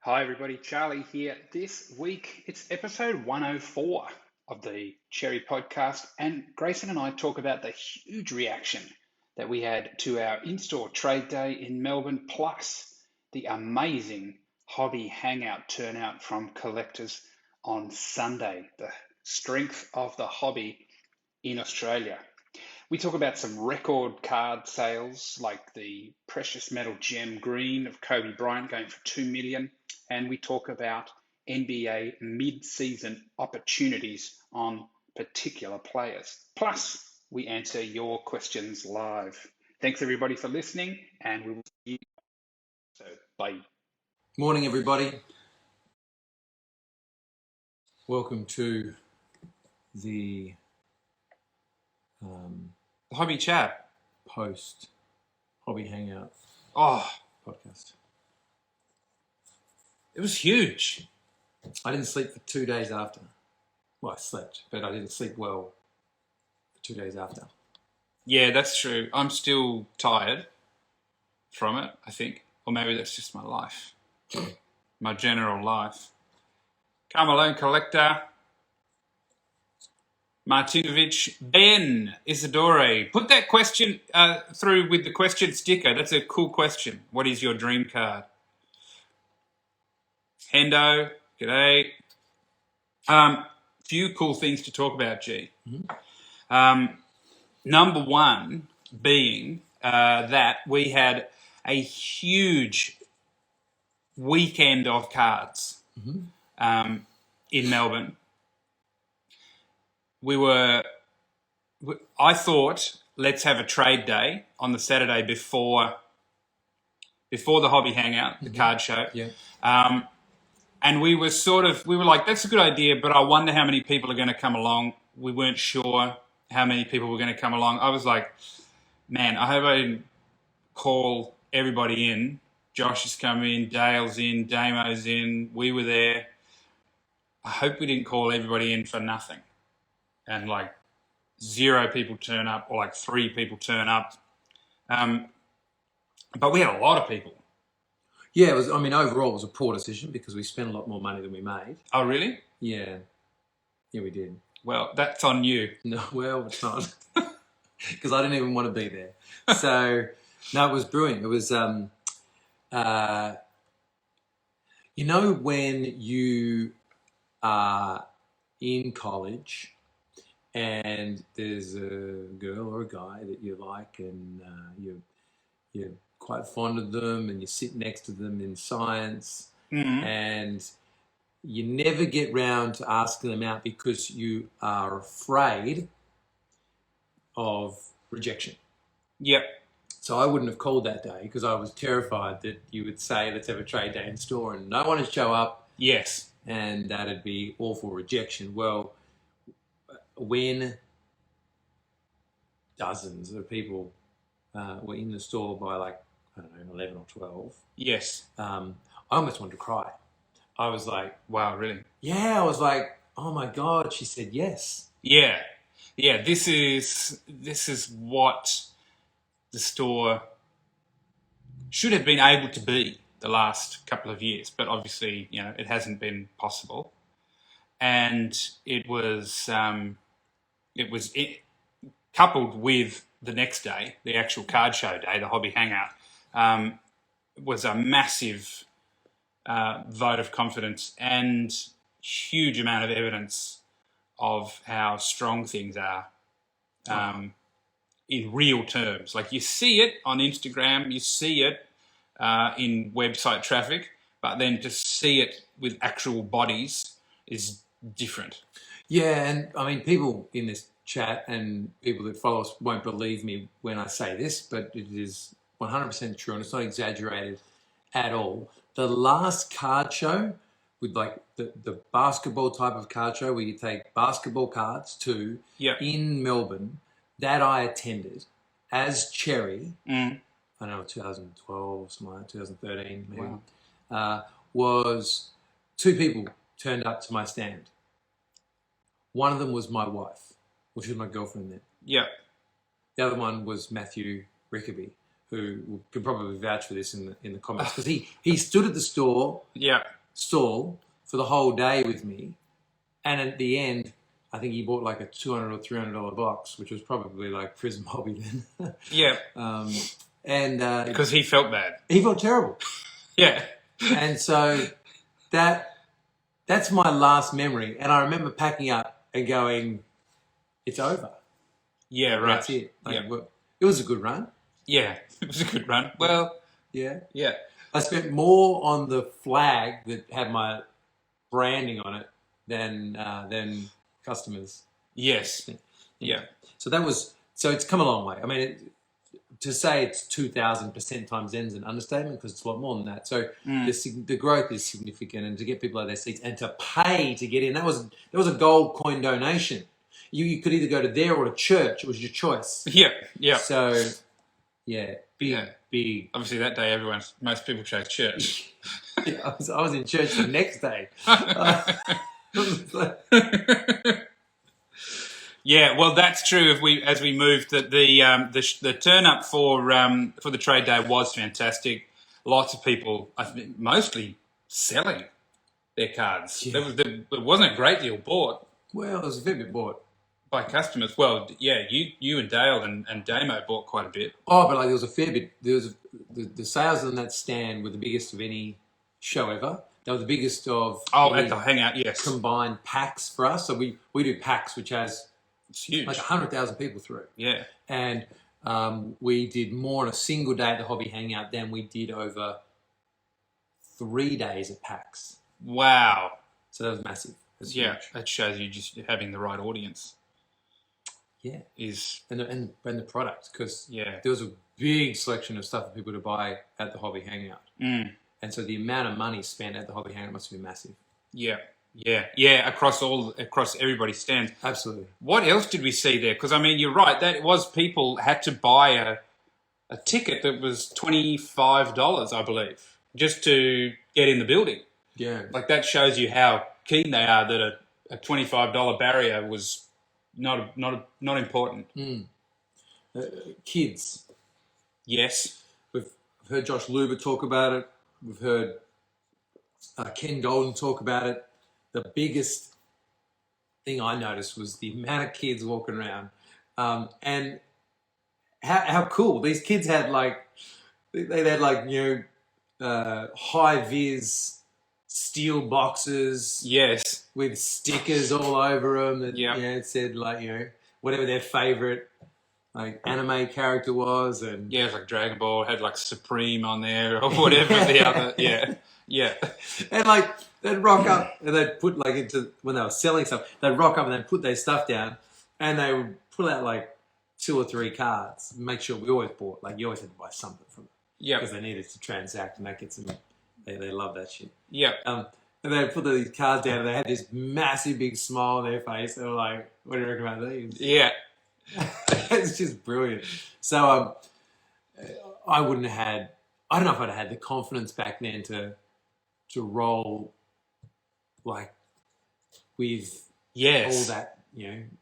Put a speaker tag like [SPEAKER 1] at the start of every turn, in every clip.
[SPEAKER 1] Hi everybody, Charlie here. This week it's episode 104 of the Cherry podcast, and Grayson and I talk about the huge reaction that we had to our in-store trade day in Melbourne, plus the amazing Hobby Hangout turnout from collectors on Sunday, the strength of the hobby in Australia. We talk about some record card sales like the precious metal gem green of Kobe Bryant going for 2 million. And we talk about NBA mid-season opportunities on particular players. Plus, we answer your questions live. Thanks everybody for listening, and we will see you. So, bye.
[SPEAKER 2] Morning, everybody. Welcome to the
[SPEAKER 3] Hobby Chat
[SPEAKER 2] post Hobby Hangout podcast.
[SPEAKER 3] It was huge.
[SPEAKER 2] I didn't sleep for 2 days after. Well, I slept, but I didn't sleep well for 2 days after.
[SPEAKER 3] Yeah, that's true. I'm still tired from it, I think. Or maybe that's just my life. My general life. Carmelone Collector. Martinovic. Ben Isidore. Put that question through with the question sticker. That's a cool question. What is your dream card? Hendo. G'day. Few cool things to talk about, G.
[SPEAKER 2] Mm-hmm.
[SPEAKER 3] Number one being that we had a huge weekend of cards in Melbourne. I thought, let's have a trade day on the Saturday before the Hobby Hangout, the card show.
[SPEAKER 2] Yeah.
[SPEAKER 3] And we were like, that's a good idea, but I wonder how many people are going to come along. We weren't sure how many people were going to come along. I was like, man, I hope I didn't call everybody in. Josh is coming in, Dale's in, Damo's in, we were there. I hope we didn't call everybody in for nothing. And like 0 people turn up, or like 3 people turn up. But we had a lot of people.
[SPEAKER 2] Yeah, it was. I mean, overall, it was a poor decision because we spent a lot more money than we made.
[SPEAKER 3] Oh, really?
[SPEAKER 2] Yeah, we did.
[SPEAKER 3] Well, that's on you.
[SPEAKER 2] No, well, it's not, because I didn't even want to be there. So, no, it was brilliant. It was, when you are in college and there's a girl or a guy that you like, and you're quite fond of them, and you sit next to them in science, and you never get round to asking them out because you are afraid of rejection.
[SPEAKER 3] Yep.
[SPEAKER 2] So I wouldn't have called that day because I was terrified that you would say, let's have a trade day in store, and no one would show up.
[SPEAKER 3] Yes.
[SPEAKER 2] And that'd be awful rejection. Well, when dozens of people were in the store by like, I don't know, 11 or 12.
[SPEAKER 3] Yes.
[SPEAKER 2] I almost wanted to cry. I was like,
[SPEAKER 3] wow, really?
[SPEAKER 2] Yeah, I was like, oh my God, she said yes.
[SPEAKER 3] Yeah. Yeah, this is what the store should have been able to be the last couple of years, but obviously, it hasn't been possible. And it was coupled with the next day, the actual card show day, the Hobby Hangout, was a massive vote of confidence and huge amount of evidence of how strong things are in real terms. Like, you see it on Instagram, you see it in website traffic, but then to see it with actual bodies is different.
[SPEAKER 2] Yeah, and I mean, people in this chat and people that follow us won't believe me when I say this, but it is 100% true, and it's not exaggerated at all. The last card show, with like the basketball type of card show where you take basketball cards to, in Melbourne, that I attended as Cherry, I don't know, 2012, something like that, 2013 maybe, was 2 people turned up to my stand. One of them was my wife, which was my girlfriend then.
[SPEAKER 3] Yeah.
[SPEAKER 2] The other one was Matthew Rickaby, who can probably vouch for this in the comments, because he stood at the stall for the whole day with me, and at the end, I think he bought like a $200 or $300 box, which was probably like Prism Hobby then.
[SPEAKER 3] Yeah.
[SPEAKER 2] And
[SPEAKER 3] because he felt bad.
[SPEAKER 2] He felt terrible.
[SPEAKER 3] Yeah.
[SPEAKER 2] And so that's my last memory. And I remember packing up and going, it's over.
[SPEAKER 3] Yeah, right.
[SPEAKER 2] That's it. Like, it was a good run.
[SPEAKER 3] Yeah, it was a good run. Well,
[SPEAKER 2] yeah.
[SPEAKER 3] I
[SPEAKER 2] spent more on the flag that had my branding on it than customers.
[SPEAKER 3] Yes. Yeah.
[SPEAKER 2] So it's come a long way. I mean, to say it's 2,000% times N's an understatement, because it's a lot more than that. So the growth is significant, and to get people out of their seats and to pay to get in, that was a gold coin donation. You could either go to there or to church. It was your choice.
[SPEAKER 3] Yeah.
[SPEAKER 2] So, yeah, big.
[SPEAKER 3] Obviously, that day, most people chose church.
[SPEAKER 2] Yeah, I was in church the next day.
[SPEAKER 3] Yeah, well, that's true. As we moved, the turn up for the trade day was fantastic. Lots of people, I think, mostly selling their cards.
[SPEAKER 2] Yeah.
[SPEAKER 3] There wasn't a great deal bought.
[SPEAKER 2] Well, there was a fair bit bought
[SPEAKER 3] by customers. Well, yeah, you and Dale and Damo bought quite a bit.
[SPEAKER 2] Oh, but like there was a fair bit. There was the sales on that stand were the biggest of any show ever. They were the biggest of
[SPEAKER 3] at the Hangout, yes.
[SPEAKER 2] Combined packs for us. So we do packs, which has
[SPEAKER 3] it's huge,
[SPEAKER 2] like 100,000 people through.
[SPEAKER 3] Yeah,
[SPEAKER 2] and we did more on a single day at the Hobby Hangout than we did over 3 days of packs.
[SPEAKER 3] Wow!
[SPEAKER 2] So that was massive.
[SPEAKER 3] Huge. That shows you just having the right audience.
[SPEAKER 2] Yeah,
[SPEAKER 3] and
[SPEAKER 2] the product, because
[SPEAKER 3] there
[SPEAKER 2] was a big selection of stuff for people to buy at the Hobby Hangout, and so the amount of money spent at the Hobby Hangout must have been massive. Yeah, across everybody's stands. Absolutely.
[SPEAKER 3] What else did we see there? Because I mean, you're right. That was people had to buy a ticket that was $25, I believe, just to get in the building.
[SPEAKER 2] Yeah,
[SPEAKER 3] like that shows you how keen they are that a $25 barrier was not important.
[SPEAKER 2] Kids.
[SPEAKER 3] Yes.
[SPEAKER 2] We've heard Josh Luber talk about it. We've heard Ken Golden talk about it. The biggest thing I noticed was the amount of kids walking around, and how cool these kids had. Like they had high vis steel boxes,
[SPEAKER 3] yes,
[SPEAKER 2] with stickers all over them. That,
[SPEAKER 3] yeah,
[SPEAKER 2] it said whatever their favorite anime character was, and
[SPEAKER 3] it's like Dragon Ball had like Supreme on there or whatever the other, yeah,
[SPEAKER 2] and they'd rock up and they'd put when they were selling stuff, they'd rock up and they'd put their stuff down, and they would pull out 2 or 3 cards. Make sure we always bought you always had to buy something from them, because they needed to transact, and that gets them. They love that shit.
[SPEAKER 3] Yeah.
[SPEAKER 2] And they put these cards down, and they had this massive big smile on their face. They were like, "What do you reckon about these?"
[SPEAKER 3] Yeah.
[SPEAKER 2] It's just brilliant. So I wouldn't have had. I don't know if I'd have had the confidence back then to roll with all that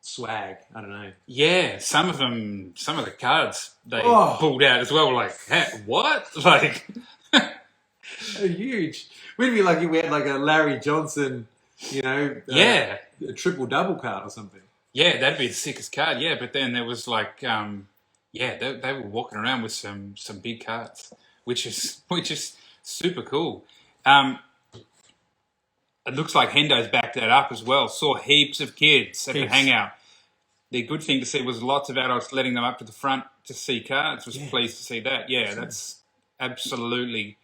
[SPEAKER 2] swag. I don't know.
[SPEAKER 3] Yeah, some of the cards they pulled out as well. Were like, hey, what?
[SPEAKER 2] Huge. We'd be lucky we had a Larry Johnson, a triple double card or something. Yeah,
[SPEAKER 3] that'd be the sickest card. Yeah, but then there was they were walking around with some big cards, which is super cool. It looks like Hendo's backed that up as well. Saw heaps of kids at the Hangout. The good thing to see was lots of adults letting them up to the front to see cards. Was pleased to see that. Yeah, that's absolutely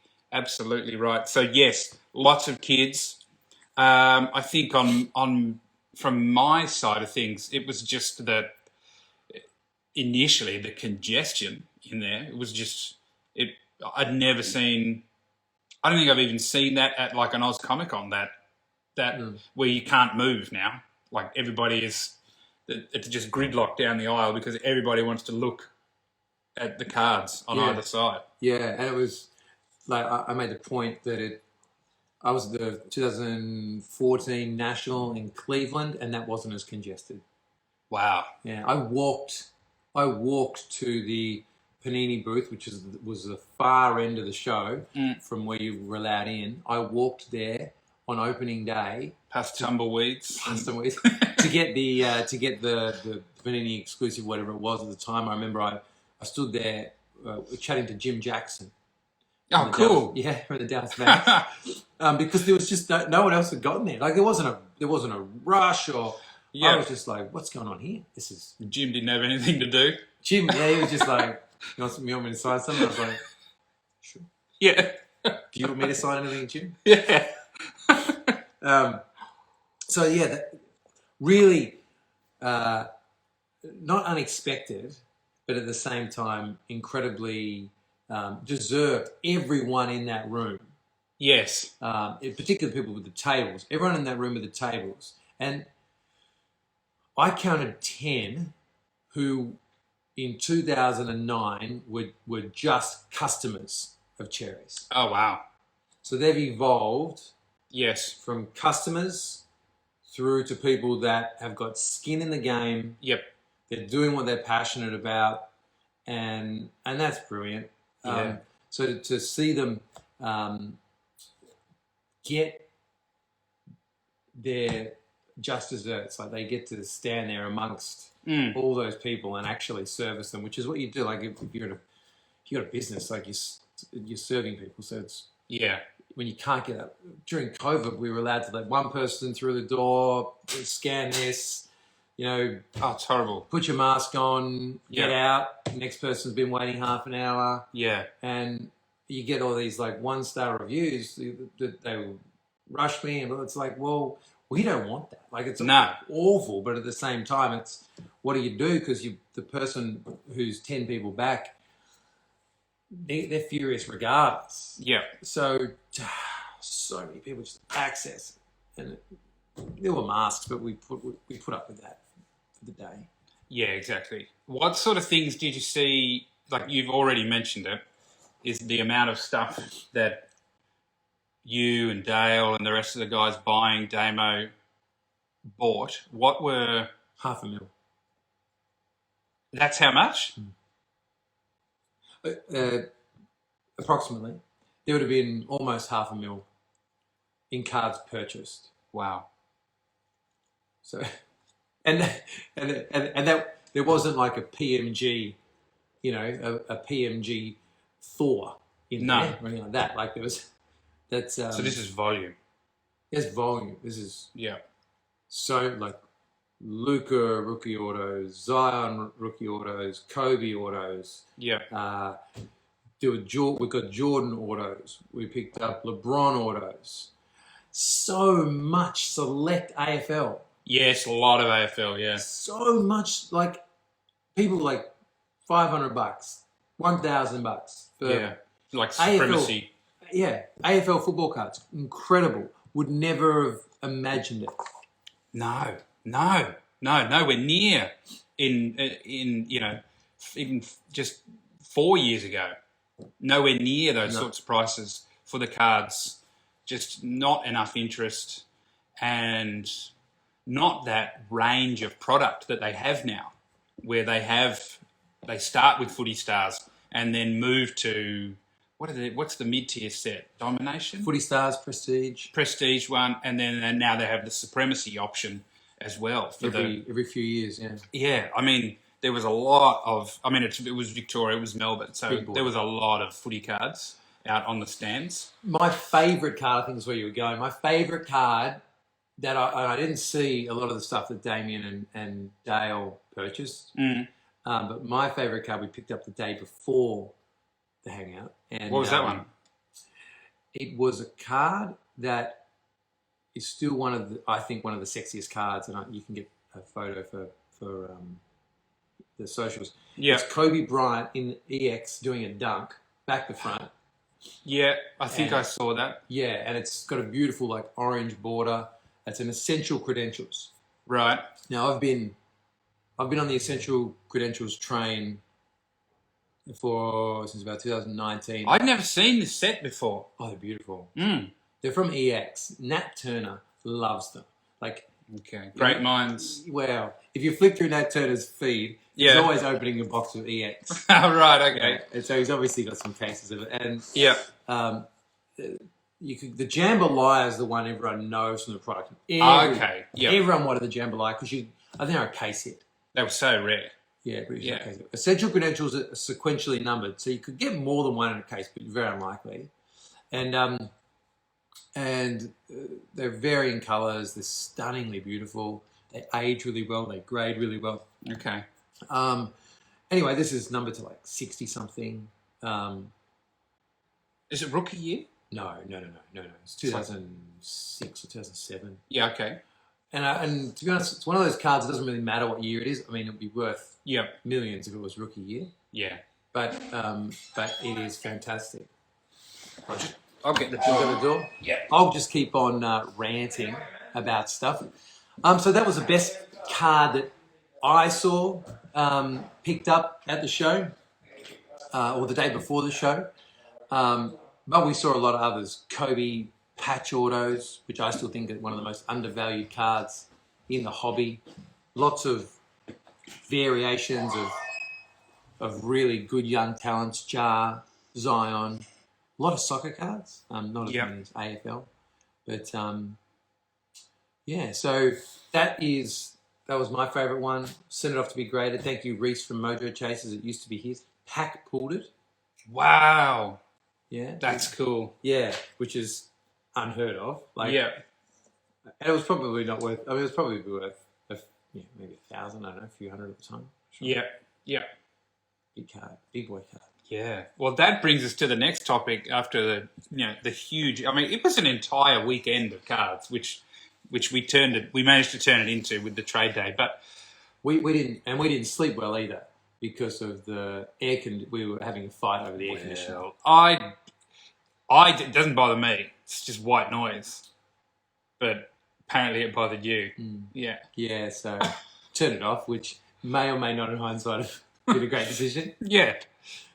[SPEAKER 3] right. So yes, lots of kids. I think on from my side of things, it was just that initially the congestion in there. It was just I'd never seen. I don't think I've even seen that at an Oz Comic Con that where you can't move now. Everybody is, it's just gridlocked down the aisle because everybody wants to look at the cards on either side.
[SPEAKER 2] Yeah, and it was I made the point that I was at the 2014 National in Cleveland, and that wasn't as congested.
[SPEAKER 3] Wow.
[SPEAKER 2] Yeah, I walked to the Panini booth, which was the far end of the show from where you were allowed in. I walked there on opening day,
[SPEAKER 3] past tumbleweeds,
[SPEAKER 2] to get the Panini exclusive, whatever it was at the time. I remember I stood there chatting to Jim Jackson.
[SPEAKER 3] Oh, cool!
[SPEAKER 2] From the Dallas Mavericks, because there was just no one else had gotten there. Like there wasn't a rush or. I was just like, what's going on here?
[SPEAKER 3] Jim didn't have anything to do.
[SPEAKER 2] Jim, he was just like, you want me to sign something? I was like, sure.
[SPEAKER 3] Yeah.
[SPEAKER 2] Do you want me to sign anything, Jim?
[SPEAKER 3] Yeah.
[SPEAKER 2] Really, not unexpected, but at the same time, incredibly deserved. Everyone in that room.
[SPEAKER 3] Yes.
[SPEAKER 2] In particular, people with the tables. Everyone in that room with the tables. And I counted 10 who in 2009 were just customers of Cherries.
[SPEAKER 3] Oh, wow.
[SPEAKER 2] So they've evolved from customers through to people that have got skin in the game.
[SPEAKER 3] Yep.
[SPEAKER 2] They're doing what they're passionate about, and that's brilliant.
[SPEAKER 3] Yeah.
[SPEAKER 2] So to see them get their just desserts, like they get to stand there amongst all those people and actually service them, which is what you do. Like if you're if you got a business, like you're serving people, so it's when you can't get up. During COVID, we were allowed to let one person through the door, scan this, oh,
[SPEAKER 3] it's horrible.
[SPEAKER 2] Put your mask on, get out. The next person's been waiting half an hour.
[SPEAKER 3] Yeah.
[SPEAKER 2] And you get all these like 1-star reviews that they will rush me, and it's like, well, we don't want that. Like it's awful, but at the same time, it's what do you do? Because the person who's 10 people back, they're furious regardless.
[SPEAKER 3] Yeah.
[SPEAKER 2] So many people just access it. And there were masks, but we put up with that for the day.
[SPEAKER 3] Yeah, exactly. What sort of things did you see? Like you've already mentioned it, is the amount of stuff that you and Dale and the rest of the guys buying Damo bought. What were
[SPEAKER 2] $500,000?
[SPEAKER 3] That's how much?
[SPEAKER 2] Approximately. There would have been almost $500,000 in cards purchased.
[SPEAKER 3] Wow.
[SPEAKER 2] So, and that there wasn't like a PMG, a PMG Thor in there or anything like that. Like there was. That's
[SPEAKER 3] so this is volume.
[SPEAKER 2] There's volume. This is so like Luca rookie autos, Zion rookie autos, Kobe autos.
[SPEAKER 3] Yeah.
[SPEAKER 2] We got Jordan autos. We picked up LeBron autos. So much select AFL.
[SPEAKER 3] Yes, a lot of AFL. Yeah.
[SPEAKER 2] So much like people like $500, $1,000 for
[SPEAKER 3] like supremacy.
[SPEAKER 2] AFL football cards, incredible. Would never have imagined it.
[SPEAKER 3] No, nowhere near. In even just 4 years ago, nowhere near those sorts of prices for the cards. Just not enough interest, and not that range of product that they have now, where they start with Footy Stars and then move to. What's the mid-tier set? Domination?
[SPEAKER 2] Footy Stars,
[SPEAKER 3] Prestige one, and then now they have the Supremacy option as well. For
[SPEAKER 2] every few years,
[SPEAKER 3] Yeah, I mean, there was a lot of... I mean, it was Victoria, it was Melbourne, so there was a lot of footy cards out on the stands.
[SPEAKER 2] My favourite card, I think is where you were going, my favourite card that I didn't see a lot of the stuff that Damien and Dale purchased, but my favourite card we picked up the day before the Hangout. And
[SPEAKER 3] what was that one?
[SPEAKER 2] It was a card that is still one of the sexiest cards, and you can get a photo for the socials. Yeah, it's Kobe Bryant in EX doing a dunk, back to front.
[SPEAKER 3] Yeah, I think I saw that.
[SPEAKER 2] Yeah, and it's got a beautiful like orange border. It's an Essential Credentials.
[SPEAKER 3] Right.
[SPEAKER 2] Now I've been on the Essential Credentials train since about 2019.
[SPEAKER 3] I'd never seen this set before.
[SPEAKER 2] Oh, they're beautiful. They're from EX. Nat Turner loves them. Like
[SPEAKER 3] Okay. Great minds.
[SPEAKER 2] Well, if you flick through Nat Turner's feed, he's
[SPEAKER 3] Yeah.
[SPEAKER 2] always opening a box of EX.
[SPEAKER 3] Right. Okay.
[SPEAKER 2] And so he's obviously got some cases of it. And
[SPEAKER 3] Yeah.
[SPEAKER 2] the Jambalaya is the one everyone knows from the product.
[SPEAKER 3] Okay. Yeah.
[SPEAKER 2] Everyone wanted the Jambalaya because I think they're a case hit.
[SPEAKER 3] They were so rare.
[SPEAKER 2] Yeah, pretty sure
[SPEAKER 3] Yeah.
[SPEAKER 2] case hit. Essential credentials are sequentially numbered, so you could get more than one in a case, but very unlikely. And they're varying colours. They're stunningly beautiful. They age really well. They grade really well.
[SPEAKER 3] Okay.
[SPEAKER 2] Anyway, this is numbered to like 60 something.
[SPEAKER 3] Is it rookie year?
[SPEAKER 2] No. It's 2006 or 2007.
[SPEAKER 3] Yeah. Okay.
[SPEAKER 2] And to be honest, it's one of those cards. It doesn't really matter what year it is. I mean, it'd be worth
[SPEAKER 3] Yep.
[SPEAKER 2] millions if it was rookie year.
[SPEAKER 3] Yeah.
[SPEAKER 2] But it is fantastic.
[SPEAKER 3] I'll get the
[SPEAKER 2] You got
[SPEAKER 3] door.
[SPEAKER 2] a door?
[SPEAKER 3] Yeah.
[SPEAKER 2] I'll just keep on ranting about stuff. So that was the best card that I saw picked up at the show, or the day before the show. But we saw a lot of others. Kobe patch autos, which I still think are one of the most undervalued cards in the hobby. Lots of variations of really good young talents. Jar, Zion. A lot of soccer cards, not as many as AFL, but so that was my favourite one. Sent it off to be graded. Thank you, Reese from Mojo Chasers. It used to be his. Pack pulled it.
[SPEAKER 3] Wow.
[SPEAKER 2] Yeah,
[SPEAKER 3] That's cool.
[SPEAKER 2] yeah, which is unheard of. And it was probably not worth. I mean, it was probably worth maybe 1,000. I don't know, a few hundred at the time. Sure.
[SPEAKER 3] Yeah. Yeah.
[SPEAKER 2] Big card, big boy card.
[SPEAKER 3] Yeah. Well, that brings us to the next topic after the huge. I mean, it was an entire weekend of cards, which we managed to turn it into with the trade day, but
[SPEAKER 2] we didn't sleep well either because of the we were having a fight over the air conditioner.
[SPEAKER 3] It doesn't bother me. It's just white noise, but apparently it bothered you. Yeah.
[SPEAKER 2] Yeah. So turn it off, which may or may not, in hindsight, have been a great decision.
[SPEAKER 3] Yeah.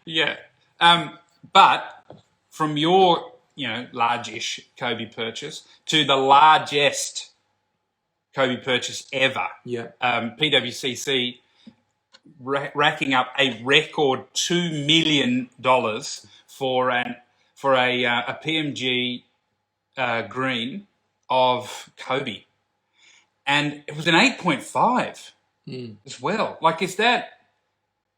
[SPEAKER 3] Yeah. But from your, large-ish Kobe purchase to the largest Kobe purchase ever.
[SPEAKER 2] Yeah.
[SPEAKER 3] PWCC racking up a record $2 million for a PMG green of Kobe. And it was an 8.5 as well. Like, does that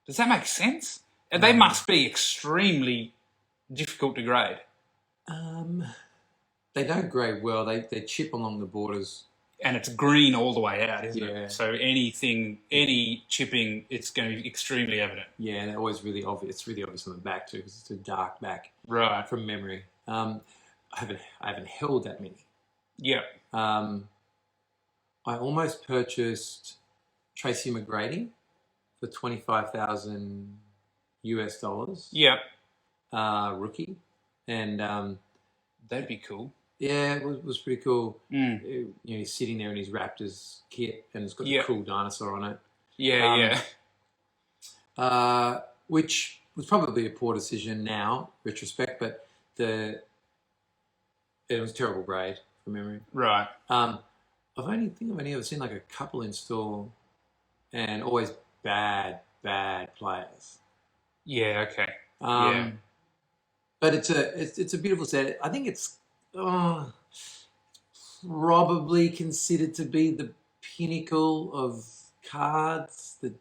[SPEAKER 3] make sense? And they must be extremely difficult to grade.
[SPEAKER 2] They don't grade well. They chip along the borders.
[SPEAKER 3] And it's green all the way out, isn't
[SPEAKER 2] Yeah.
[SPEAKER 3] it? So any chipping, it's going to be extremely evident.
[SPEAKER 2] Yeah, and they're always really obvious. It's really obvious on the back too, because it's a dark back.
[SPEAKER 3] Right.
[SPEAKER 2] From memory. I haven't held that many.
[SPEAKER 3] Yeah.
[SPEAKER 2] I almost purchased Tracy McGrady for $25,000 US.
[SPEAKER 3] Yeah.
[SPEAKER 2] Rookie, and
[SPEAKER 3] That'd be cool.
[SPEAKER 2] yeah, it was pretty cool. He's sitting there in his Raptors kit, and it's got a cool dinosaur on it.
[SPEAKER 3] Yeah,
[SPEAKER 2] Which was probably a poor decision now, retrospect, but it was a terrible grade from memory.
[SPEAKER 3] Right.
[SPEAKER 2] I've only ever seen like a couple in store, and always bad players.
[SPEAKER 3] Yeah. Okay.
[SPEAKER 2] But it's a beautiful set. I think it's probably considered to be the pinnacle of cards. The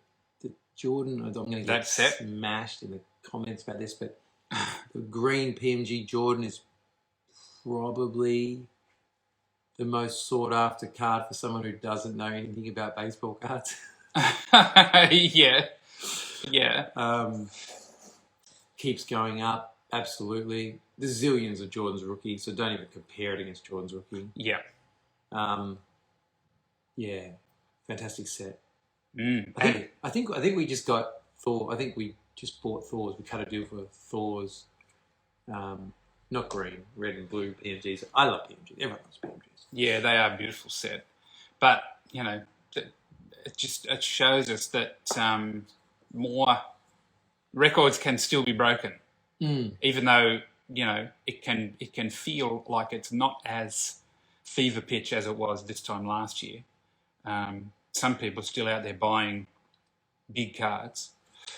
[SPEAKER 2] Jordan. I'm going to get smashed in the comments about this, but the green PMG Jordan is probably the most sought after card for someone who doesn't know anything about baseball cards.
[SPEAKER 3] Yeah.
[SPEAKER 2] Keeps going up, absolutely. There's zillions of Jordan's rookie, so don't even compare it against Jordan's rookie.
[SPEAKER 3] Yeah.
[SPEAKER 2] Fantastic set.
[SPEAKER 3] Hey.
[SPEAKER 2] I think we just got Thor. I think we just bought Thor's. We cut a deal for Thor's, not green, red and blue PMGs. I love PMGs. Everyone loves PMGs.
[SPEAKER 3] Yeah, they are a beautiful set, but it shows us that more records can still be broken, even though it can feel like it's not as fever pitch as it was this time last year. some people are still out there buying big cards.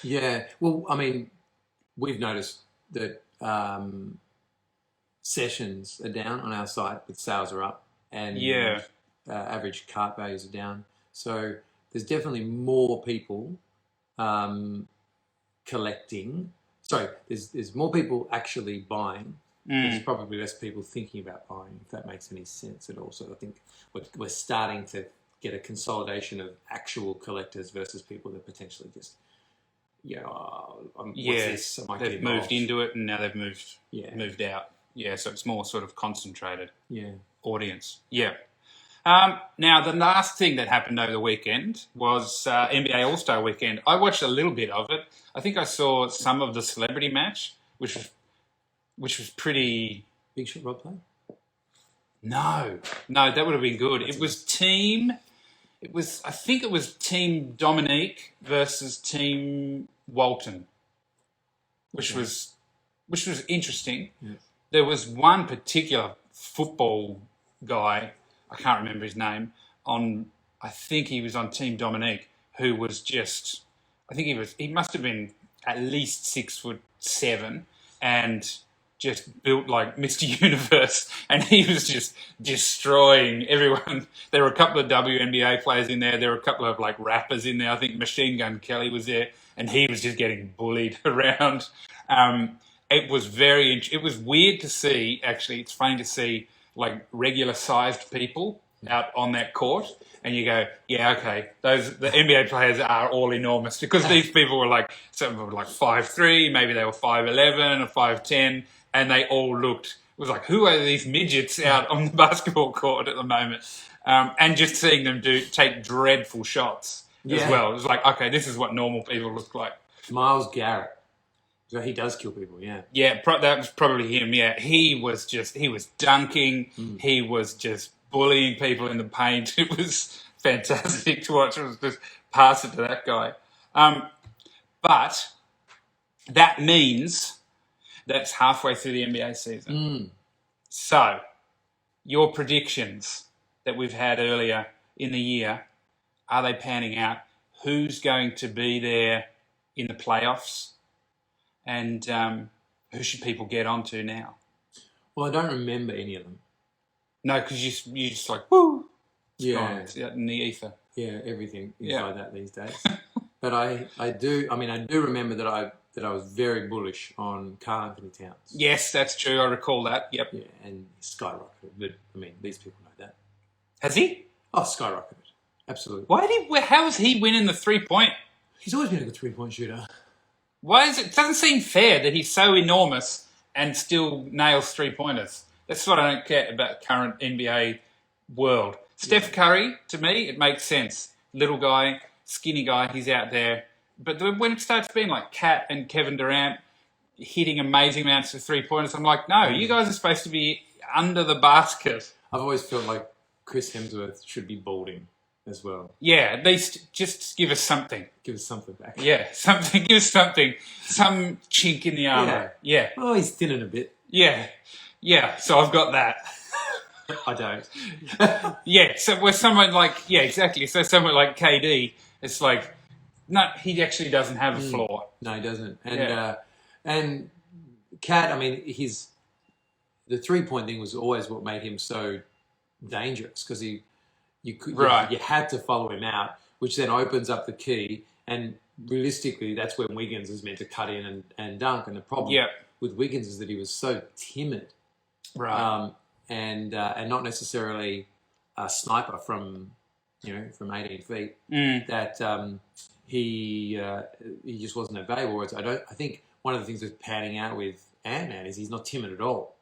[SPEAKER 2] Yeah. Well, I mean, we've noticed that sessions are down on our site, but sales are up, and average cart values are down. So there's definitely more people collecting. Sorry, there's more people actually buying. There's probably less people thinking about buying, if that makes any sense at all. So I think we're starting to get a consolidation of actual collectors versus people that potentially just, what's this?
[SPEAKER 3] They've moved into it and now they've moved out. Yeah, so it's more sort of concentrated audience. Yeah. Now, the last thing that happened over the weekend was NBA All-Star Weekend. I watched a little bit of it. I think I saw some of the celebrity match, which was pretty...
[SPEAKER 2] Big Shot Rob play?
[SPEAKER 3] No, that would have been good. I think it was Team Dominique versus Team Walton, which was interesting.
[SPEAKER 2] Yeah.
[SPEAKER 3] There was one particular football guy, I can't remember his name, I think he was on Team Dominique, who was just, he must have been at least 6'7" and just built like Mr. Universe, and he was just destroying everyone. There were a couple of WNBA players in there. There were a couple of like rappers in there. I think Machine Gun Kelly was there, and he was just getting bullied around. It was it was weird to see, actually. It's funny to see like regular sized people out on that court, and you go, yeah, okay, the NBA players are all enormous, because these people were like, some were like 5'3", maybe they were 5'11" or 5'10", and they all looked, it was like, who are these midgets out on the basketball court at the moment? And just seeing them take dreadful shots as well. It was like, okay, this is what normal people look like.
[SPEAKER 2] Miles Garrett. So he does kill people, yeah.
[SPEAKER 3] Yeah, that was probably him, yeah. He was dunking. He was just bullying people in the paint. It was fantastic to watch. It was just pass it to that guy. But that means that's halfway through the NBA season. So your predictions that we've had earlier in the year, are they panning out? Who's going to be there in the playoffs? And who should people get onto now?
[SPEAKER 2] Well, I don't remember any of them.
[SPEAKER 3] No, because you just like, woo!
[SPEAKER 2] It's
[SPEAKER 3] out in the ether.
[SPEAKER 2] Yeah, everything is like that these days. But I do remember that I was very bullish on Karl Anthony Towns.
[SPEAKER 3] Yes, that's true. I recall that. Yep.
[SPEAKER 2] Yeah, and he skyrocketed. But I mean, these people know that.
[SPEAKER 3] Has he?
[SPEAKER 2] Oh, skyrocketed. Absolutely.
[SPEAKER 3] How is he winning the 3-point?
[SPEAKER 2] He's always been a good 3-point shooter.
[SPEAKER 3] Why is it? Doesn't seem fair that he's so enormous and still nails 3-pointers. That's what I don't get about current NBA world. Steph Curry, to me, it makes sense. Little guy, skinny guy, he's out there. But when it starts being like Kat and Kevin Durant hitting amazing amounts of 3-pointers, I'm like, no, you guys are supposed to be under the basket.
[SPEAKER 2] I've always felt like Chris Hemsworth should be balding as well.
[SPEAKER 3] Yeah, at least just give us something.
[SPEAKER 2] Give us something back.
[SPEAKER 3] Yeah, something. Give us something. Some chink in the armor. Yeah.
[SPEAKER 2] Oh, he's thinning a bit.
[SPEAKER 3] Yeah. So I've got that.
[SPEAKER 2] I don't.
[SPEAKER 3] Yeah, so we're someone like, yeah, exactly. So someone like KD, it's like, no, he actually doesn't have a flaw.
[SPEAKER 2] No, he doesn't. And Kat, I mean, the 3-point thing was always what made him so dangerous, because you had to follow him out, which then opens up the key. And realistically, that's when Wiggins is meant to cut in and dunk. And the problem with Wiggins is that he was so timid, and not necessarily a sniper from 18 feet, that he just wasn't available. I think one of the things that's panning out with Ant-Man is he's not timid at all.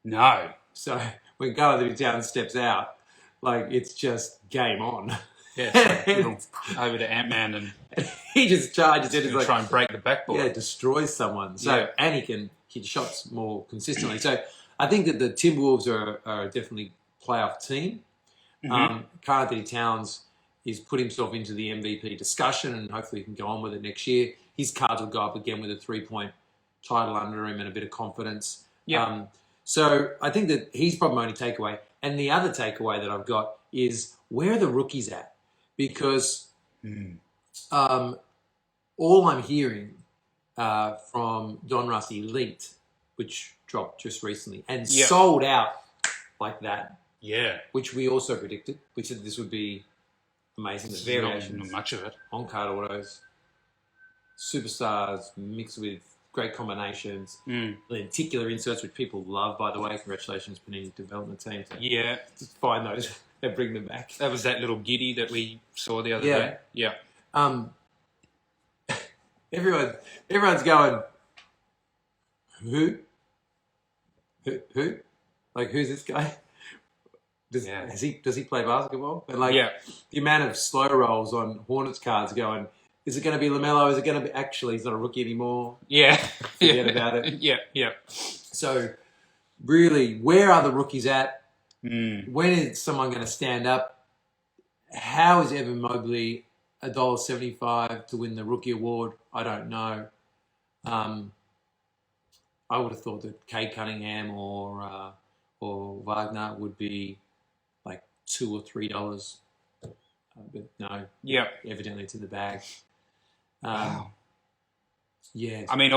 [SPEAKER 3] No.
[SPEAKER 2] So when Karl Anthony Towns steps out, like, it's just game on.
[SPEAKER 3] Yeah, so over to Ant-Man and
[SPEAKER 2] he just charges it.
[SPEAKER 3] He's like, try and break the backboard.
[SPEAKER 2] Yeah, destroys someone. So and he can hit shots more consistently. So I think that the Timberwolves are definitely a playoff team. Karl Anthony Towns has put himself into the MVP discussion, and hopefully he can go on with it next year. His cards will go up again with a 3-point title under him and a bit of confidence. So I think that he's probably my only takeaway. And the other takeaway that I've got is, where are the rookies at? because all I'm hearing from Donruss Elite, which dropped just recently and sold out like that.
[SPEAKER 3] Yeah.
[SPEAKER 2] Which we also predicted. We said this would be amazing.
[SPEAKER 3] Not much of it.
[SPEAKER 2] On-card autos, superstars mixed with great combinations, lenticular inserts, which people love, by the way. Congratulations, Panini development team.
[SPEAKER 3] Yeah.
[SPEAKER 2] Just find those and bring them back.
[SPEAKER 3] That was that little Giddy that we saw the other day. Yeah.
[SPEAKER 2] Everyone's going, who? Like, who's this guy? Does he play basketball? But the amount of slow rolls on Hornets cards going, is it going to be LaMelo? Is it going to be, actually, he's not a rookie anymore.
[SPEAKER 3] Yeah.
[SPEAKER 2] Forget about it.
[SPEAKER 3] Yeah.
[SPEAKER 2] So, really, where are the rookies at? When is someone going to stand up? How is Evan Mobley $1.75 to win the rookie award? I don't know. I would have thought that Cade Cunningham or Wagner would be like $2 or $3, but no.
[SPEAKER 3] Yeah,
[SPEAKER 2] evidently it's in the bag.
[SPEAKER 3] Wow.
[SPEAKER 2] Yeah.
[SPEAKER 3] I mean,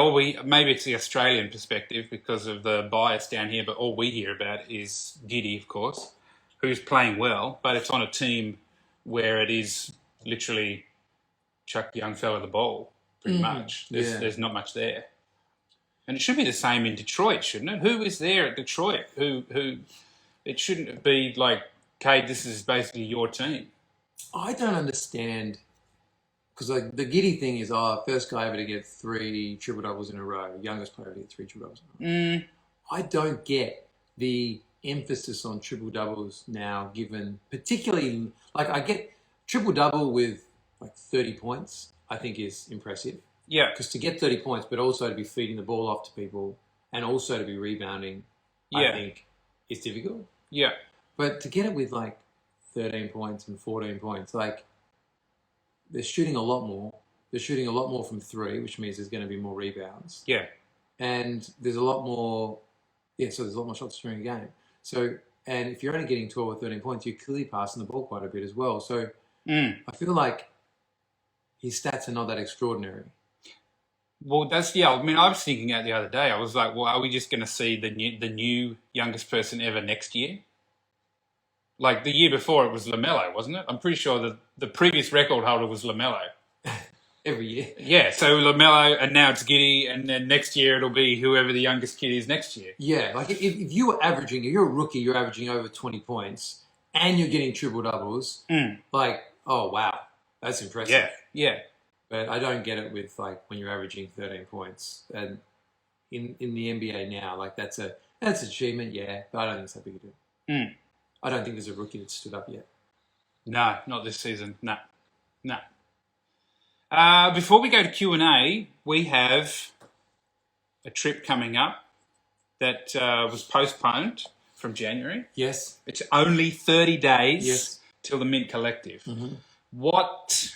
[SPEAKER 3] maybe it's the Australian perspective because of the bias down here, but all we hear about is Giddy, of course, who's playing well, but it's on a team where it is literally chuck young fella the ball, pretty much. There's not much there. And it should be the same in Detroit, shouldn't it? Who is there at Detroit? Who? It shouldn't be like, Cade, this is basically your team.
[SPEAKER 2] I don't understand, because like the Giddy thing is, first guy ever to get 3 triple doubles in a row, youngest player to get 3 triple doubles in a row. I don't get the emphasis on triple doubles now, given particularly, like, I get triple double with like 30 points, I think is impressive.
[SPEAKER 3] Yeah.
[SPEAKER 2] Because to get 30 points, but also to be feeding the ball off to people and also to be rebounding, I think is difficult.
[SPEAKER 3] Yeah.
[SPEAKER 2] But to get it with like 13 points and 14 points, like, they're shooting a lot more. They're shooting a lot more from 3, which means there's going to be more rebounds.
[SPEAKER 3] Yeah.
[SPEAKER 2] And there's a lot more, so there's a lot more shots during a game. So, and if you're only getting 12 or 13 points, you're clearly passing the ball quite a bit as well. So I feel like his stats are not that extraordinary.
[SPEAKER 3] Well, I mean, I was thinking out the other day. I was like, well, are we just going to see the new youngest person ever next year? Like the year before, it was LaMelo, wasn't it? I'm pretty sure that the previous record holder was LaMelo.
[SPEAKER 2] Every year.
[SPEAKER 3] Yeah, so LaMelo, and now it's Giddy, and then next year it'll be whoever the youngest kid is next year.
[SPEAKER 2] Yeah, like if you were averaging, if you're a rookie, you're averaging over 20 points, and you're getting triple doubles, like, oh, wow, that's impressive.
[SPEAKER 3] Yeah.
[SPEAKER 2] But I don't get it with, like, when you're averaging 13 points. And in the NBA now, like, that's an achievement, but I don't think it's that big a deal. I don't think there's a rookie that's stood up yet.
[SPEAKER 3] No, not this season. No. Before we go to Q&A, we have a trip coming up that was postponed from January.
[SPEAKER 2] Yes.
[SPEAKER 3] It's only 30 days till the Mint Collective.
[SPEAKER 2] Mm-hmm.
[SPEAKER 3] What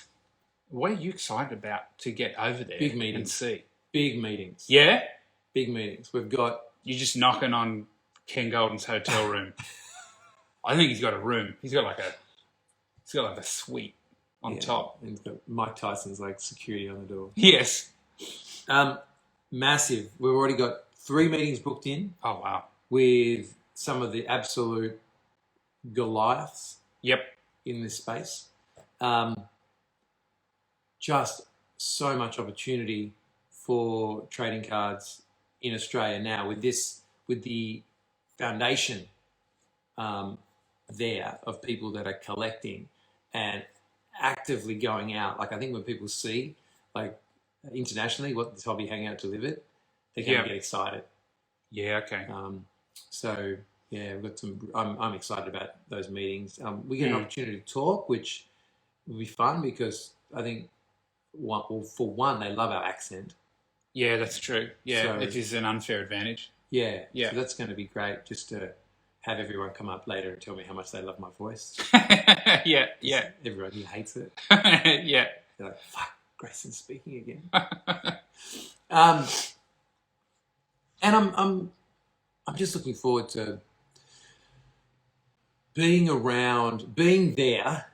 [SPEAKER 3] are you excited about to get over there?
[SPEAKER 2] Big meetings.
[SPEAKER 3] And see?
[SPEAKER 2] Big meetings.
[SPEAKER 3] Yeah?
[SPEAKER 2] Big meetings. We've got...
[SPEAKER 3] You're just knocking on Ken Golden's hotel room. I think he's got a room. He's got like a suite on top.
[SPEAKER 2] And Mike Tyson's like security on the door.
[SPEAKER 3] Yes.
[SPEAKER 2] Massive. We've already got 3 meetings booked in.
[SPEAKER 3] Oh, wow.
[SPEAKER 2] With some of the absolute Goliaths.
[SPEAKER 3] Yep.
[SPEAKER 2] In this space. Just so much opportunity for trading cards in Australia now with the foundation there of people that are collecting and actively going out. Like, I think when people see, like, internationally what this Hobby Hangout delivered, they're going to get excited.
[SPEAKER 3] Yeah, okay.
[SPEAKER 2] So, yeah, we've got some... I'm excited about those meetings. We get an opportunity to talk, which will be fun because I think, for one, they love our accent.
[SPEAKER 3] Yeah, that's true. Yeah,
[SPEAKER 2] so,
[SPEAKER 3] it is an unfair advantage.
[SPEAKER 2] Yeah. So that's going to be great, just to have everyone come up later and tell me how much they love my voice.
[SPEAKER 3] Yeah.
[SPEAKER 2] Everyone here hates it.
[SPEAKER 3] Yeah.
[SPEAKER 2] They're like, fuck, Grayson's speaking again. And I'm just looking forward to being there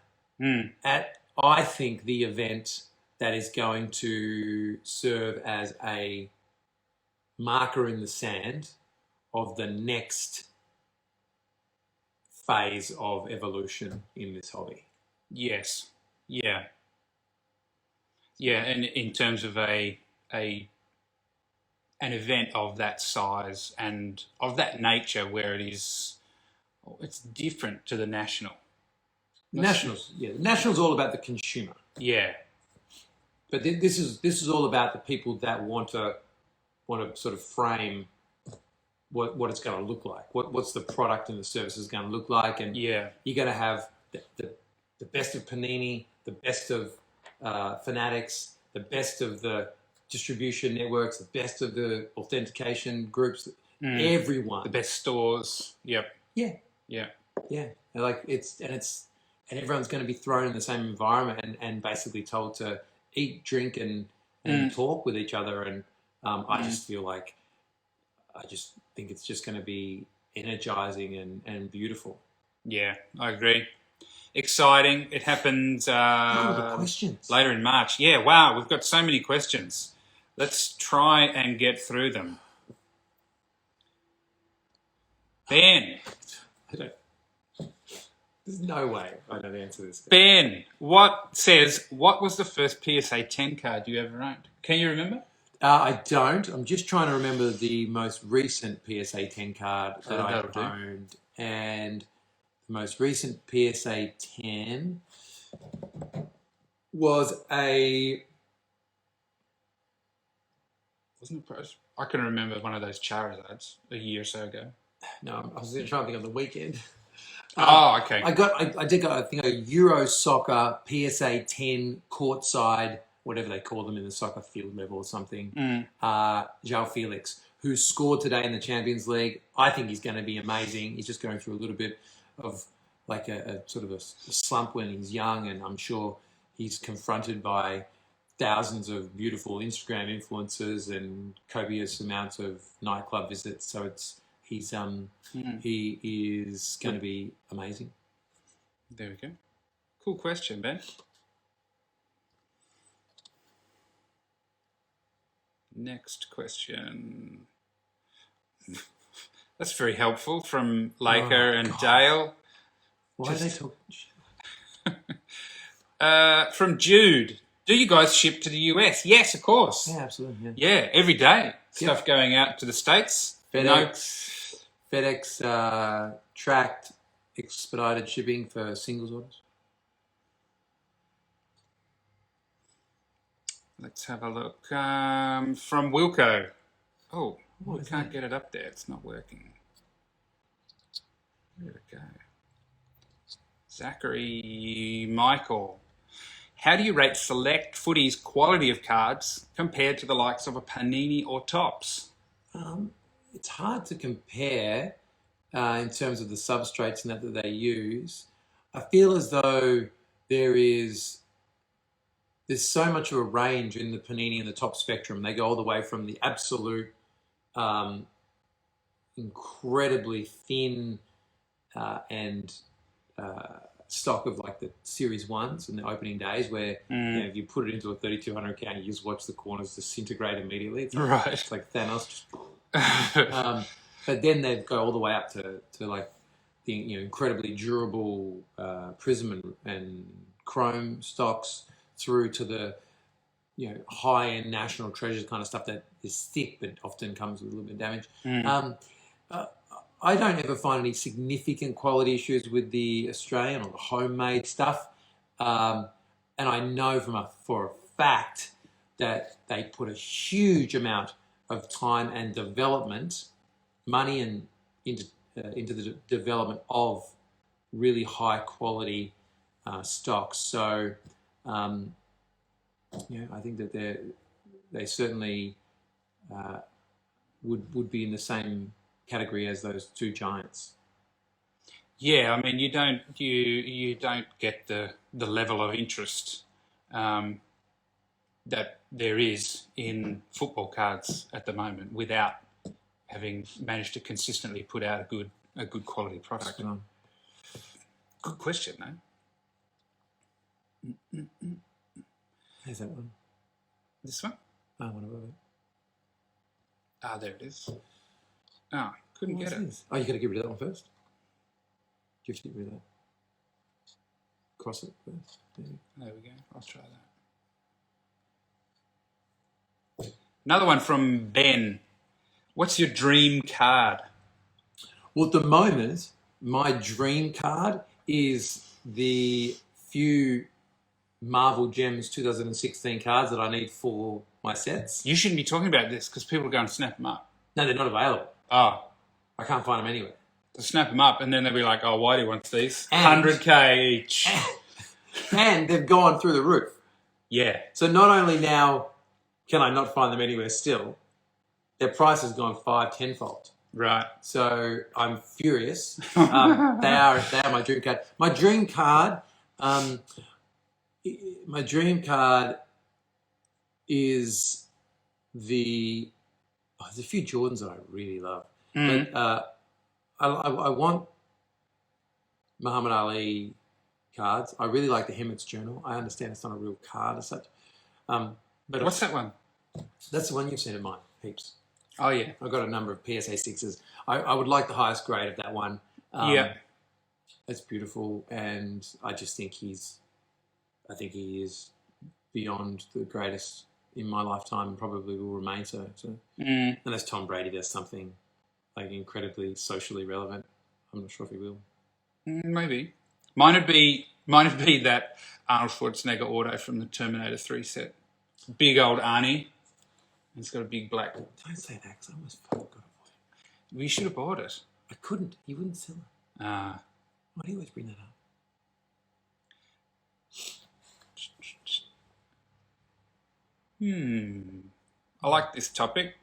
[SPEAKER 2] I think the event that is going to serve as a marker in the sand of the next phase of evolution in this hobby.
[SPEAKER 3] Yes. Yeah. Yeah, and in terms of an event of that size and of that nature, where it's different to the national.
[SPEAKER 2] Nationals, the Nationals all about the consumer.
[SPEAKER 3] Yeah.
[SPEAKER 2] But this is all about the people that want to sort of frame what it's going to look like. What's the product and the service is going to look like, and you're going to have the best of Panini, the best of Fanatics, the best of the distribution networks, the best of the authentication groups, everyone,
[SPEAKER 3] the best stores. Yep.
[SPEAKER 2] Yeah. And everyone's going to be thrown in the same environment and basically told to eat, drink, and talk with each other. And I just feel like I just think it's just going to be energizing and beautiful.
[SPEAKER 3] Yeah, I agree. Exciting. It happens
[SPEAKER 2] the questions.
[SPEAKER 3] Later in March. Yeah, wow, we've got so many questions. Let's try and get through them. Ben.
[SPEAKER 2] There's no way I don't answer this.
[SPEAKER 3] Ben, what was the first PSA 10 card you ever owned? Can you remember?
[SPEAKER 2] I don't. I'm just trying to remember the most recent PSA 10 card that I owned. And the most recent PSA 10 was a...
[SPEAKER 3] Wasn't it? I can remember one of those Charizards a year or so ago.
[SPEAKER 2] No, I was trying to think of the weekend.
[SPEAKER 3] Okay.
[SPEAKER 2] I did got, I think, a Euro Soccer PSA 10 courtside, whatever they call them in the soccer field level or something. João Felix, who scored today in the Champions League. I think he's going to be amazing. He's just going through a little bit of like a sort of a slump when he's young, and I'm sure he's confronted by thousands of beautiful Instagram influencers and copious amounts of nightclub visits. So he is going to be amazing.
[SPEAKER 3] There we go. Cool question, Ben. Next question. That's very helpful from Laker and Dale.
[SPEAKER 2] Why are they talking?
[SPEAKER 3] From Jude. Do you guys ship to the US? Yes, of course.
[SPEAKER 2] Yeah, absolutely.
[SPEAKER 3] Yeah, every day. Stuff going out to the States.
[SPEAKER 2] FedEx tracked expedited shipping for singles orders.
[SPEAKER 3] Let's have a look. From Wilco. Oh, we can't get it up there. It's not working. There we go. Zachary Michael. How do you rate Select Footy's quality of cards compared to the likes of a Panini or Topps?
[SPEAKER 2] It's hard to compare in terms of the substrates and that they use. I feel as though there's so much of a range in the Panini and the Top spectrum. They go all the way from the absolute incredibly thin and stock of like the Series 1s in the opening days where if you put it into a 3200 count, you just watch the corners disintegrate immediately. It's like, it's like Thanos. But then they go all the way up to like the incredibly durable prism and chrome stocks through to the high-end national treasures kind of stuff that is thick but often comes with a little bit of damage. I don't ever find any significant quality issues with the Australian or the homemade stuff. And I know for a fact that they put a huge amount of time and development, money into the development of really high quality stocks. So, I think that they certainly would be in the same category as those two giants.
[SPEAKER 3] Yeah, I mean you don't get the level of interest that there is in football cards at the moment without having managed to consistently put out a good quality product. Good question, though.
[SPEAKER 2] There's that one.
[SPEAKER 3] This one?
[SPEAKER 2] Oh, one above it.
[SPEAKER 3] Ah, there it is. Oh, couldn't
[SPEAKER 2] What's
[SPEAKER 3] get it.
[SPEAKER 2] this? Oh, you got to get rid of that one first. You have to get rid of that. Cross it first.
[SPEAKER 3] There we go. I'll try that. Another one from Ben. What's your dream card?
[SPEAKER 2] Well, at the moment, my dream card is the few Marvel Gems 2016 cards that I need for my sets.
[SPEAKER 3] You shouldn't be talking about this because people are going to snap them up.
[SPEAKER 2] No, they're not available.
[SPEAKER 3] Oh,
[SPEAKER 2] I can't find them anywhere.
[SPEAKER 3] they'll snap them up and then they'll be like, oh, Whitey wants these.
[SPEAKER 2] And-
[SPEAKER 3] 100K each.
[SPEAKER 2] And they've gone through the roof.
[SPEAKER 3] Yeah.
[SPEAKER 2] So not only now can I not find them anywhere still, their price has gone 5-10-fold.
[SPEAKER 3] Right.
[SPEAKER 2] So I'm furious. They are my dream card. My dream card is the. Oh, there's a few Jordans that I really love, but I want Muhammad Ali cards. I really like the Hemmett's Journal. I understand it's not a real card as such. But
[SPEAKER 3] What's that one?
[SPEAKER 2] that's the one you've seen in mine, heaps.
[SPEAKER 3] Oh, yeah.
[SPEAKER 2] I've got a number of PSA 6s. I would like the highest grade of that one.
[SPEAKER 3] Yeah.
[SPEAKER 2] It's beautiful, and I just think he is beyond the greatest in my lifetime, and probably will remain so. Unless Tom Brady does something like incredibly socially relevant. I'm not sure if he will.
[SPEAKER 3] Maybe. Mine would be that Arnold Schwarzenegger auto from the Terminator 3 set. Big old Arnie. He's got a big black.
[SPEAKER 2] Don't say that, because I almost forgot about it.
[SPEAKER 3] We should have bought it.
[SPEAKER 2] I couldn't. He wouldn't sell it. Why do you always bring that up?
[SPEAKER 3] I like this topic.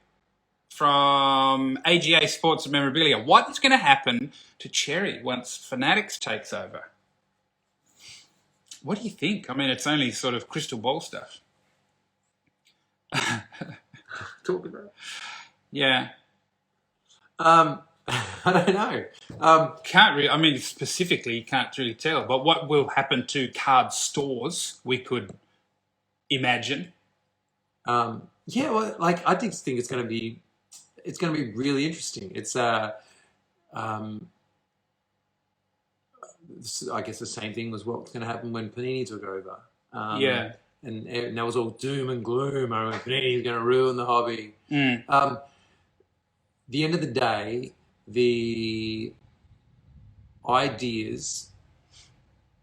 [SPEAKER 3] From AGA Sports and Memorabilia. What is going to happen to Cherry once Fanatics takes over? What do you think? I mean, it's only sort of crystal ball stuff.
[SPEAKER 2] Talk about it.
[SPEAKER 3] Yeah.
[SPEAKER 2] I don't know.
[SPEAKER 3] Can't really, I mean, specifically, you can't really tell. But what will happen to card stores, we could imagine.
[SPEAKER 2] Yeah, well, like I think it's going to be really interesting. It's I guess the same thing was what's going to happen when Panini took over.
[SPEAKER 3] Yeah.
[SPEAKER 2] And that was all doom and gloom. I remember Panini's going to ruin the hobby. The end of the day, the ideas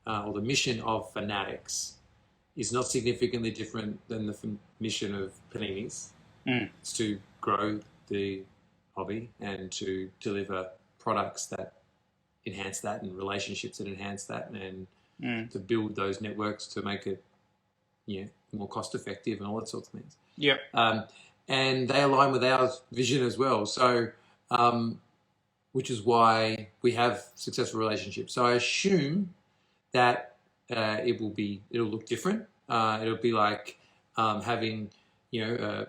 [SPEAKER 2] or the mission of Fanatics is not significantly different than the mission of Panini's. It's to grow the hobby and to deliver products that enhance that and relationships that enhance that and to build those networks to make it more cost effective and all that sorts of things.
[SPEAKER 3] Yep.
[SPEAKER 2] And they align with our vision as well. So, which is why we have successful relationships. So I assume that it'll look different. It'll be like having a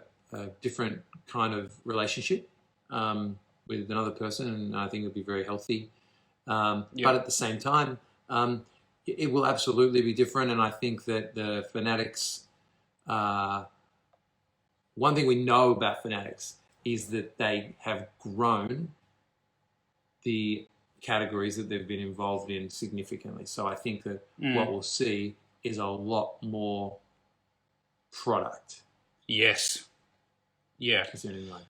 [SPEAKER 2] different kind of relationship with another person, and I think it'll be very healthy. But at the same time, it will absolutely be different, and I think that the Fanatics, one thing we know about Fanatics is that they have grown the categories that they've been involved in significantly. So I think that what we'll see is a lot more product.
[SPEAKER 3] Yes. Yeah.
[SPEAKER 2] Anyway.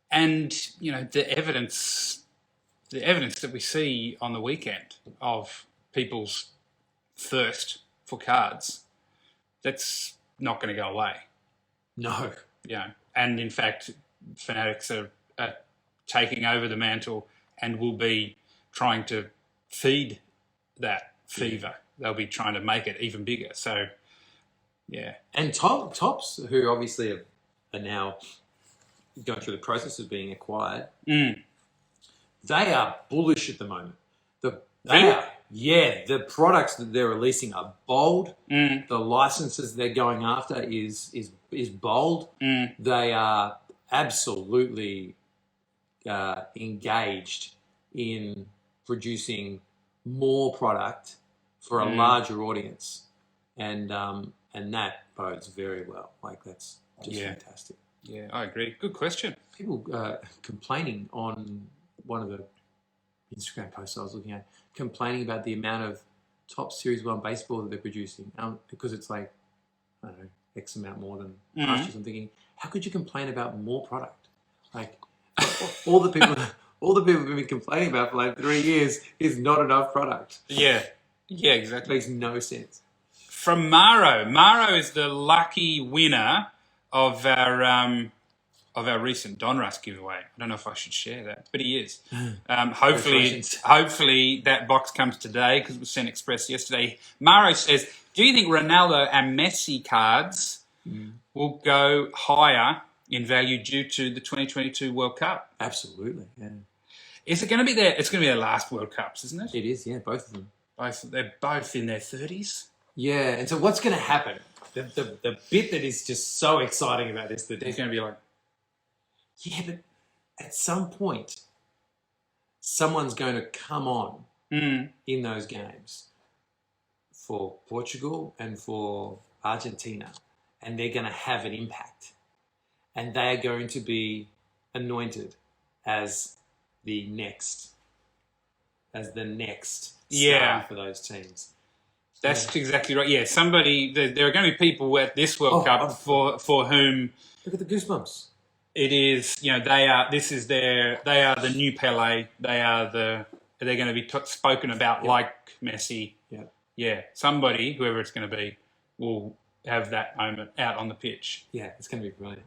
[SPEAKER 3] And, the evidence that we see on the weekend of people's thirst for cards, that's not going to go away.
[SPEAKER 2] No.
[SPEAKER 3] And in fact, Fanatics are taking over the mantle and will be trying to feed that fever. They'll be trying to make it even bigger. So, yeah.
[SPEAKER 2] And Tops, who obviously are now going through the process of being acquired, they are bullish at the moment. The products that they're releasing are bold. The licenses they're going after is bold. They are absolutely engaged in producing more product for a larger audience. and that bodes very well. Like that's just fantastic.
[SPEAKER 3] Yeah, I agree. Good question.
[SPEAKER 2] People complaining on one of the Instagram posts I was looking at, complaining about the amount of top Series 1 baseball that they're producing, because it's like, I don't know, X amount more than last year's. I'm thinking, how could you complain about more product? Like all the people have been complaining about for like 3 years is not enough product.
[SPEAKER 3] Yeah, exactly.
[SPEAKER 2] It makes no sense.
[SPEAKER 3] From Maro is the lucky winner of our recent Donruss giveaway. I don't know if I should share that, but he is. Hopefully that box comes today because it was sent express yesterday. Maro says, do you think Ronaldo and Messi cards will go higher in value due to the 2022 World Cup?
[SPEAKER 2] Absolutely, yeah.
[SPEAKER 3] Is it going to be their? It's going to be their last World Cups, isn't it?
[SPEAKER 2] It is, yeah, both of them.
[SPEAKER 3] They're both in their 30s.
[SPEAKER 2] Yeah, and so what's going to happen? The bit that is just so exciting about this, that
[SPEAKER 3] They're going to be like,
[SPEAKER 2] yeah, but at some point, someone's going to come on in those games for Portugal and for Argentina, and they're going to have an impact. And they are going to be anointed as the next star for those teams.
[SPEAKER 3] That's exactly right. Yeah, there are going to be people at this World Cup for whom...
[SPEAKER 2] Look at the goosebumps.
[SPEAKER 3] It is, they are the new Pele. They're going to be spoken about like Messi.
[SPEAKER 2] Yeah.
[SPEAKER 3] Yeah. Somebody, whoever it's going to be, will have that moment out on the pitch.
[SPEAKER 2] Yeah, it's going to be brilliant.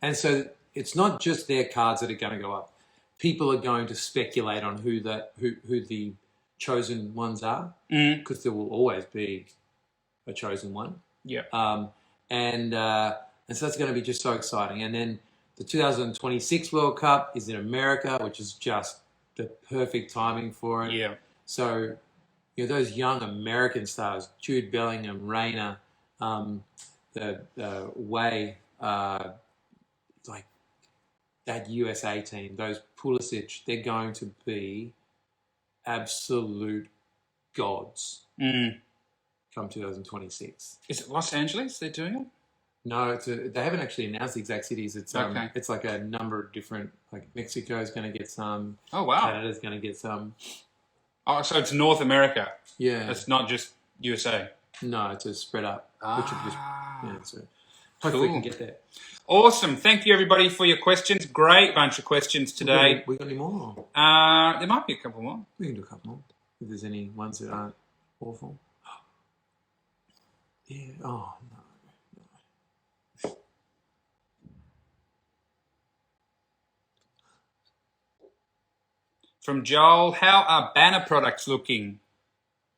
[SPEAKER 2] And so it's not just their cards that are going to go up. People are going to speculate on who the chosen ones are, because there will always be a chosen one.
[SPEAKER 3] Yeah.
[SPEAKER 2] And so that's going to be just so exciting. And then the 2026 World Cup is in America, which is just the perfect timing for it.
[SPEAKER 3] Yeah.
[SPEAKER 2] So, those young American stars, Jude Bellingham, Rayner, Way, like that USA team, those Pulisic, they're going to be absolute gods come 2026.
[SPEAKER 3] Is it Los Angeles they're doing it?
[SPEAKER 2] No, they haven't actually announced the exact cities. It's it's like a number of different, like Mexico's going to get some.
[SPEAKER 3] Oh, wow.
[SPEAKER 2] Canada's going to get some.
[SPEAKER 3] Oh, so it's North America.
[SPEAKER 2] Yeah.
[SPEAKER 3] It's not just USA.
[SPEAKER 2] No, it's a spread up. Which so hopefully we can get there.
[SPEAKER 3] Awesome. Thank you, everybody, for your questions. Great bunch of questions today.
[SPEAKER 2] We got any more?
[SPEAKER 3] There might be a couple more.
[SPEAKER 2] We can do a couple more. If there's any ones that aren't awful. Yeah. Oh, no.
[SPEAKER 3] From Joel, how are banner products looking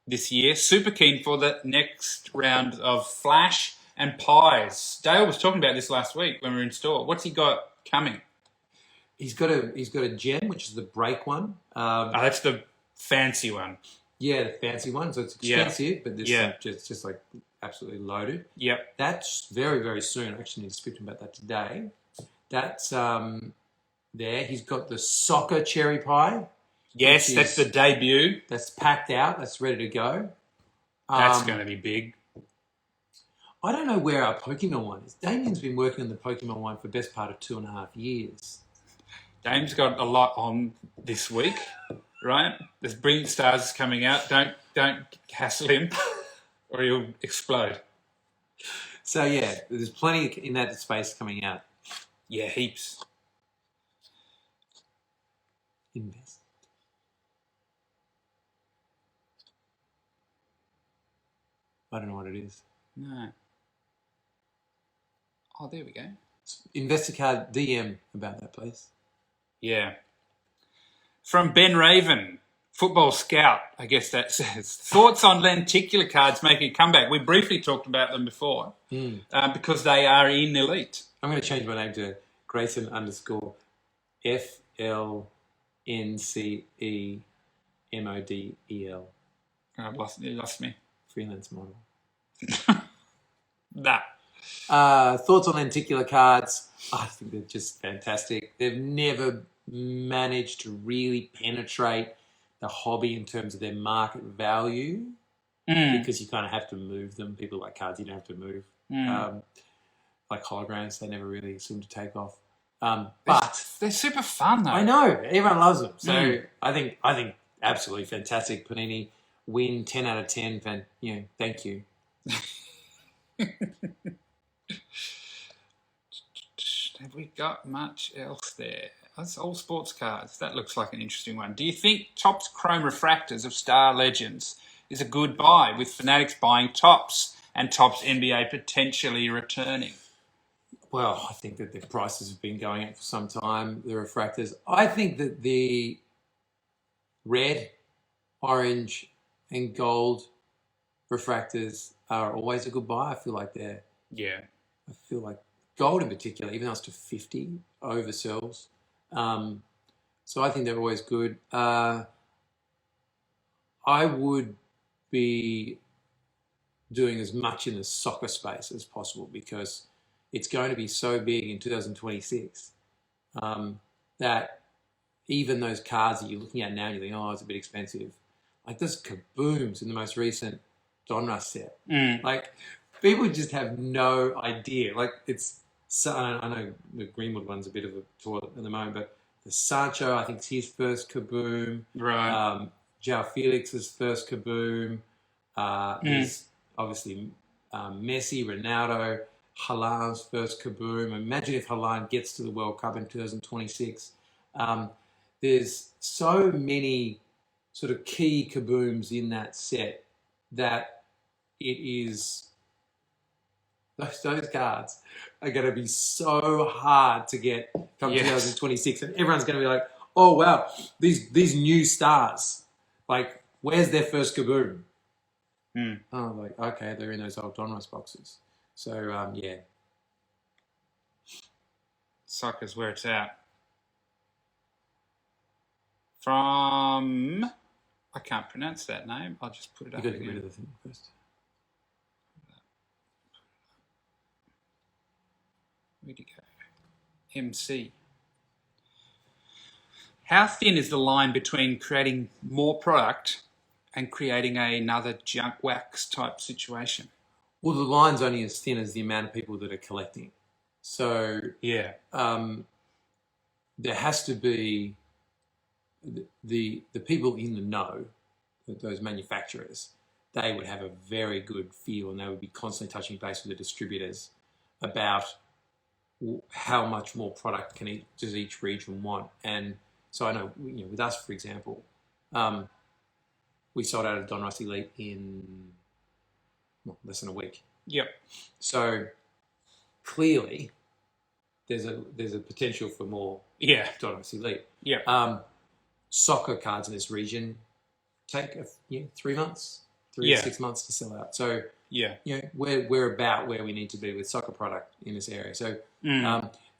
[SPEAKER 3] this year? Super keen for the next round of Flash and Pies. Dale was talking about this last week when we were in store. What's he got coming?
[SPEAKER 2] He's got a gem, which is the break one.
[SPEAKER 3] That's the fancy one.
[SPEAKER 2] Yeah, the fancy one. So it's expensive, but this is just like absolutely loaded.
[SPEAKER 3] Yep.
[SPEAKER 2] That's very, very soon. I actually need to speak to him about that today. That's there. He's got the soccer cherry pie.
[SPEAKER 3] Yes, that's the debut.
[SPEAKER 2] That's packed out. That's ready to go.
[SPEAKER 3] That's going to be big.
[SPEAKER 2] I don't know where our Pokemon one is. Damien's been working on the Pokemon one for the best part of 2.5 years.
[SPEAKER 3] Dame's got a lot on this week, right? There's Brilliant Stars coming out. Don't hassle him or he'll explode.
[SPEAKER 2] So, yeah, there's plenty in that space coming out.
[SPEAKER 3] Yeah, heaps.
[SPEAKER 2] Invest. I don't know what it is.
[SPEAKER 3] No. Oh, there we go.
[SPEAKER 2] Investicard DM about that, please.
[SPEAKER 3] Yeah. From Ben Raven, Football Scout, I guess that says. Thoughts on lenticular cards making a comeback? We briefly talked about them before because they are in Elite.
[SPEAKER 2] I'm going to change my name to Grayson _ FLNCEMODEL.
[SPEAKER 3] You lost me.
[SPEAKER 2] Freelance model.
[SPEAKER 3] Nah.
[SPEAKER 2] Thoughts on lenticular cards? I think they're just fantastic. They've never managed to really penetrate the hobby in terms of their market value. because you kind of have to move them. People like cards, you don't have to move. Like holograms, they never really seem to take off. But
[SPEAKER 3] they're super fun, though.
[SPEAKER 2] I know everyone loves them. So I think absolutely fantastic. Panini win 10 out of 10. Thank you.
[SPEAKER 3] Have we got much else there? That's all sports cards. That looks like an interesting one. Do you think Topps Chrome Refractors of Star Legends is a good buy, with Fanatics buying Topps and Topps NBA potentially returning?
[SPEAKER 2] Well, I think that the prices have been going up for some time, the refractors. I think that the red, orange, and gold refractors are always a good buy. I feel like gold in particular, even though it's to 50, oversells. So I think they're always good. I would be doing as much in the soccer space as possible, because it's going to be so big in 2026 that even those cards that you're looking at now, you think, oh, it's a bit expensive. Like there's kabooms in the most recent Donruss set. Like people just have no idea. Like it's, so, I know the Greenwood one's a bit of a toilet at the moment, but the Sancho, I think it's his first kaboom.
[SPEAKER 3] Right.
[SPEAKER 2] João Felix's first kaboom. There's obviously Messi, Ronaldo, Haaland's first kaboom. Imagine if Haaland gets to the World Cup in 2026. There's so many sort of key kabooms in that set that it is, those cards are going to be so hard to get come 2026, and everyone's going to be like, oh wow, these new stars, like where's their first kaboom? Oh, like okay, they're in those old Donruss boxes. So yeah,
[SPEAKER 3] Soccer's where it's at. From, I can't pronounce that name. I'll just put it up.
[SPEAKER 2] You got to get rid of the thing first.
[SPEAKER 3] Where'd you go? MC. How thin is the line between creating more product and creating another junk wax type situation?
[SPEAKER 2] Well, the line's only as thin as the amount of people that are collecting. So
[SPEAKER 3] yeah,
[SPEAKER 2] there has to be the people in the know, those manufacturers. They would have a very good feel, and they would be constantly touching base with the distributors about how much more product does each region want. And so I know, with us, for example, we sold out of Donruss Elite in less than a week.
[SPEAKER 3] Yep.
[SPEAKER 2] So clearly, there's a potential for more.
[SPEAKER 3] Yeah.
[SPEAKER 2] Donruss Elite.
[SPEAKER 3] Yeah.
[SPEAKER 2] Soccer cards in this region take 3 months, 3 to 6 months to sell out. So we're about where we need to be with soccer product in this area. So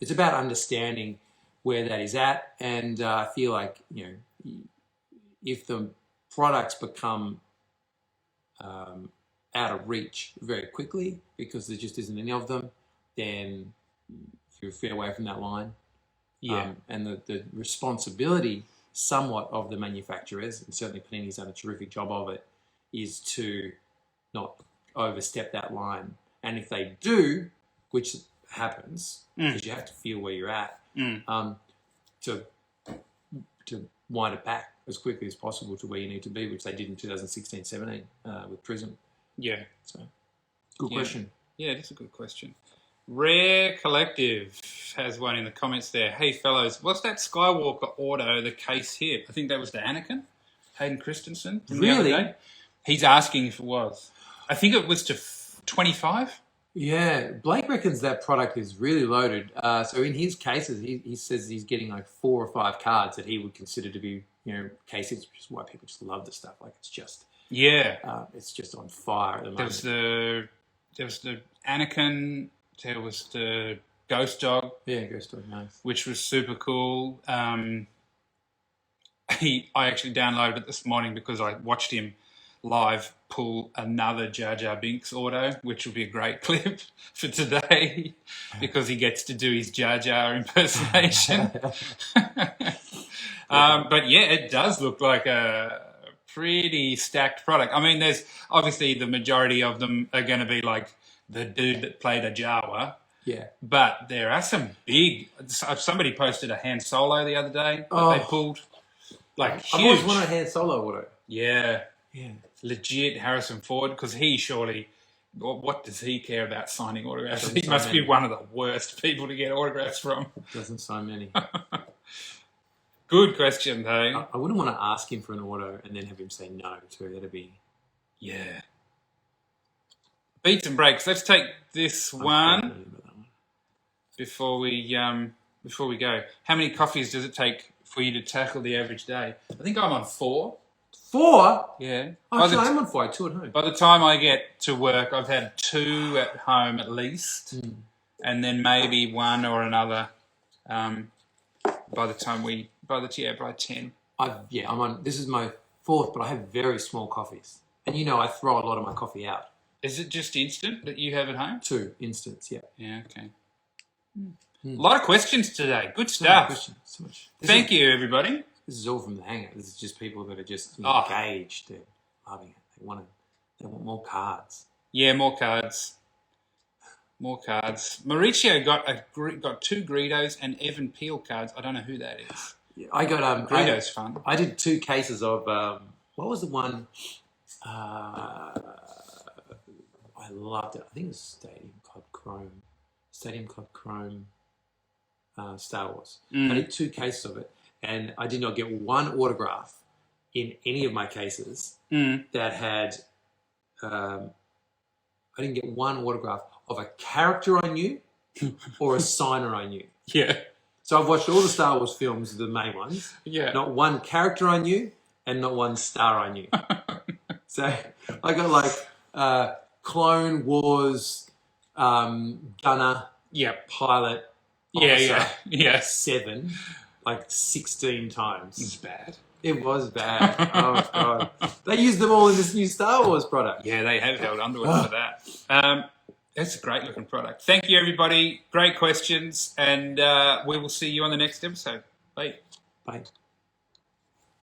[SPEAKER 2] it's about understanding where that is at, and I feel like if the products become out of reach very quickly because there just isn't any of them, then you're a fair way from that line. Yeah, and the responsibility somewhat of the manufacturers, and certainly Panini's done a terrific job of it, is to not overstep that line. And if they do, which happens, because you have to feel where you're at, to wind it back as quickly as possible to where you need to be, which they did in 2016-17 with Prism.
[SPEAKER 3] Yeah.
[SPEAKER 2] So, good question.
[SPEAKER 3] Yeah, that's a good question. Rare Collective has one in the comments there. Hey, fellows, what's that Skywalker auto, the case here? I think that was the Anakin, Hayden Christensen.
[SPEAKER 2] Really?
[SPEAKER 3] He's asking if it was. I think it was to 25.
[SPEAKER 2] Yeah, Blake reckons that product is really loaded. So in his cases, he says he's getting like 4 or 5 cards that he would consider to be, cases, which is why people just love the stuff. Like it's just, it's just on fire at the moment.
[SPEAKER 3] There was the Anakin. There was the Ghost Dog.
[SPEAKER 2] Yeah, Ghost Dog, nice.
[SPEAKER 3] Which was super cool. I actually downloaded it this morning because I watched him live pull another Jar Jar Binks auto, which will be a great clip for today because he gets to do his Jar Jar impersonation. But yeah, it does look like a pretty stacked product. I mean, there's obviously the majority of them are going to be like the dude that played a Jawa.
[SPEAKER 2] Yeah.
[SPEAKER 3] But there are some big. Somebody posted a Han Solo the other day that they pulled. Like huge.
[SPEAKER 2] I've always wanted a Han Solo auto.
[SPEAKER 3] Yeah.
[SPEAKER 2] Yeah.
[SPEAKER 3] Legit Harrison Ford, because he surely. What does he care about signing autographs?
[SPEAKER 2] Doesn't
[SPEAKER 3] He must
[SPEAKER 2] sign
[SPEAKER 3] be
[SPEAKER 2] many.
[SPEAKER 3] one of the worst people to get autographs from.
[SPEAKER 2] Doesn't sign many.
[SPEAKER 3] Good question, though.
[SPEAKER 2] I wouldn't want to ask him for an auto and then have him say no too. That'd be
[SPEAKER 3] Yeah. Beats and breaks. Let's take this one before we go. How many coffees does it take for you to tackle the average day? I think I'm on 4.
[SPEAKER 2] 4?
[SPEAKER 3] Yeah.
[SPEAKER 2] Oh, actually, I'm on 4. 2 at home.
[SPEAKER 3] By the time I get to work, I've had 2 at home at least, and then maybe 1 or another by 10.
[SPEAKER 2] I'm on. This is my 4th, but I have very small coffees, and I throw a lot of my coffee out.
[SPEAKER 3] Is it just instant that you have at home?
[SPEAKER 2] 2 instants, yeah.
[SPEAKER 3] Yeah, okay. A lot of questions today. Good stuff.
[SPEAKER 2] So much.
[SPEAKER 3] Thank you, everybody.
[SPEAKER 2] This is all from the Hangout. This is just people that are just engaged. They're loving it. They want more cards.
[SPEAKER 3] Yeah, more cards. More cards. Mauricio got 2 Greedos and Evan Peel cards. I don't know who that is.
[SPEAKER 2] Yeah, I got
[SPEAKER 3] Greedo's fun.
[SPEAKER 2] I did 2 cases of what was the one? I loved it. I think it was Stadium Club Chrome Star Wars. I did 2 cases of it, and I did not get one autograph in any of my cases that had. I didn't get one autograph of a character I knew or a signer I knew.
[SPEAKER 3] Yeah.
[SPEAKER 2] So I've watched all the Star Wars films, the main ones.
[SPEAKER 3] Yeah.
[SPEAKER 2] Not one character I knew and not one star I knew. So I got like Clone Wars, Gunner, Pilot, Officer, 7, like 16 times.
[SPEAKER 3] It's bad.
[SPEAKER 2] It was bad. Oh, God. They used them all in this new Star Wars product.
[SPEAKER 3] Yeah, they have held onto it for that. That's a great looking product. Thank you, everybody. Great questions. And we will see you on the next episode. Bye.
[SPEAKER 2] Bye.